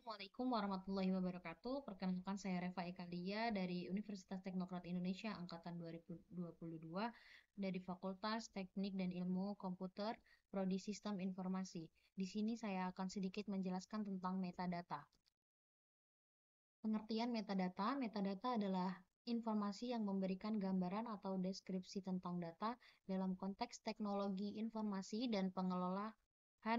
Assalamualaikum warahmatullahi wabarakatuh. Perkenalkan saya Reva Ekalia dari Universitas Teknokrat Indonesia Angkatan 2022 dari Fakultas Teknik dan Ilmu Komputer, Prodi Sistem Informasi. Di sini saya akan sedikit menjelaskan tentang metadata. Pengertian metadata, metadata adalah informasi yang memberikan gambaran atau deskripsi tentang data dalam konteks teknologi informasi dan pengelolaan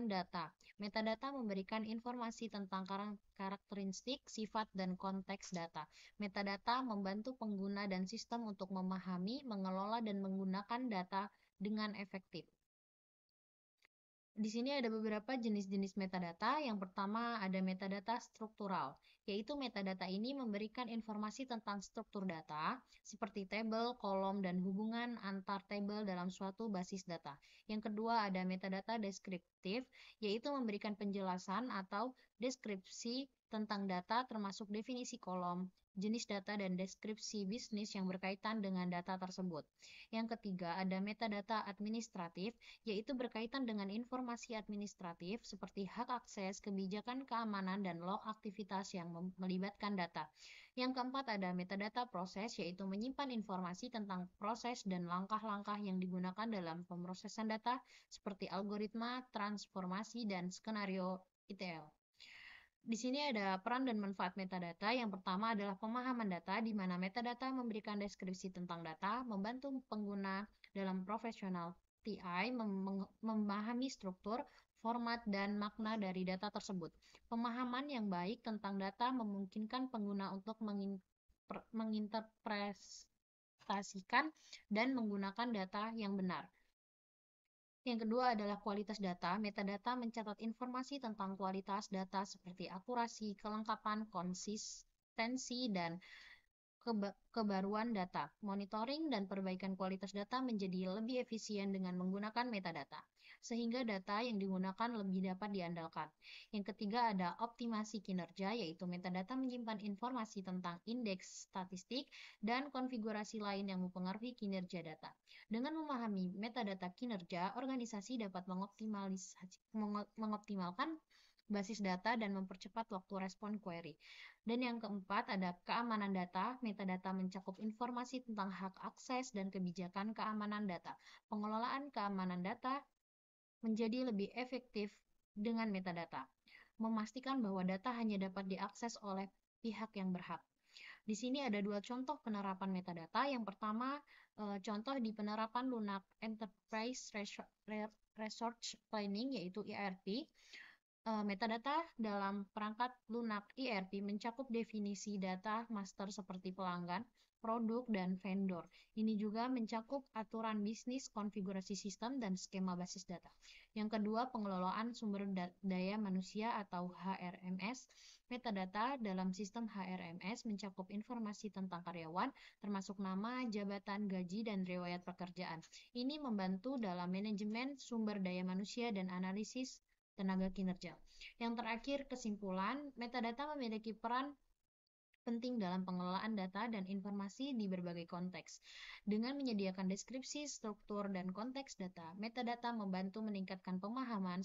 data. Metadata memberikan informasi tentang karakteristik, sifat, dan konteks data. Metadata membantu pengguna dan sistem untuk memahami, mengelola, dan menggunakan data dengan efektif. Di sini ada beberapa jenis-jenis metadata. Yang pertama ada metadata struktural, yaitu metadata ini memberikan informasi tentang struktur data, seperti tabel, kolom, dan hubungan antar tabel dalam suatu basis data. Yang kedua ada metadata deskriptif, yaitu memberikan penjelasan atau deskripsi tentang data termasuk definisi kolom, jenis data, dan deskripsi bisnis yang berkaitan dengan data tersebut. Yang ketiga ada metadata administratif, yaitu berkaitan dengan informasi administratif seperti hak akses, kebijakan keamanan, dan log aktivitas yang melibatkan data. Yang keempat ada metadata proses, yaitu menyimpan informasi tentang proses dan langkah-langkah yang digunakan dalam pemrosesan data seperti algoritma, transformasi, dan skenario ETL. Di sini ada peran dan manfaat metadata. Yang pertama adalah pemahaman data, di mana metadata memberikan deskripsi tentang data, membantu pengguna dalam profesional TI memahami struktur, format, dan makna dari data tersebut. Pemahaman yang baik tentang data memungkinkan pengguna untuk menginterpretasikan dan menggunakan data yang benar. Yang kedua adalah kualitas data. Metadata mencatat informasi tentang kualitas data seperti akurasi, kelengkapan, konsistensi, dan kebaruan data. Monitoring dan perbaikan kualitas data menjadi lebih efisien dengan menggunakan metadata, sehingga data yang digunakan lebih dapat diandalkan. Yang ketiga ada optimasi kinerja, yaitu metadata menyimpan informasi tentang indeks statistik dan konfigurasi lain yang mempengaruhi kinerja data. Dengan memahami metadata kinerja, organisasi dapat mengoptimalkan basis data dan mempercepat waktu respon query. Dan yang keempat ada keamanan data. Metadata mencakup informasi tentang hak akses dan kebijakan keamanan data. Pengelolaan keamanan data menjadi lebih efektif dengan metadata, memastikan bahwa data hanya dapat diakses oleh pihak yang berhak. Di sini ada dua contoh penerapan metadata. Yang pertama, contoh di penerapan Lunak Enterprise Resource Planning, yaitu ERP. Metadata dalam perangkat lunak ERP mencakup definisi data master seperti pelanggan, produk, dan vendor. Ini juga mencakup aturan bisnis, konfigurasi sistem, dan skema basis data. Yang kedua, pengelolaan sumber daya manusia atau HRMS. Metadata dalam sistem HRMS mencakup informasi tentang karyawan, termasuk nama, jabatan, gaji, dan riwayat pekerjaan. Ini membantu dalam manajemen sumber daya manusia dan analisis tenaga kinerja. Yang terakhir, kesimpulan, metadata memiliki peran penting dalam pengelolaan data dan informasi di berbagai konteks. Dengan menyediakan deskripsi, struktur, dan konteks data, metadata membantu meningkatkan pemahaman,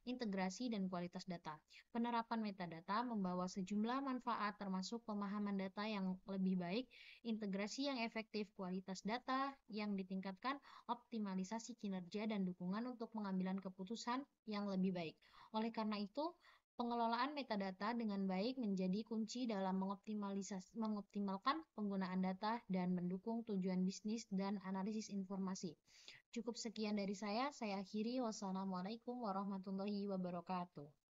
integrasi, dan kualitas data. Penerapan metadata membawa sejumlah manfaat termasuk pemahaman data yang lebih baik, integrasi yang efektif, kualitas data yang ditingkatkan, optimalisasi kinerja, dan dukungan untuk pengambilan keputusan yang lebih baik. Oleh karena itu, pengelolaan metadata dengan baik menjadi kunci dalam mengoptimalkan penggunaan data dan mendukung tujuan bisnis dan analisis informasi. Cukup sekian dari saya akhiri. Wassalamualaikum warahmatullahi wabarakatuh.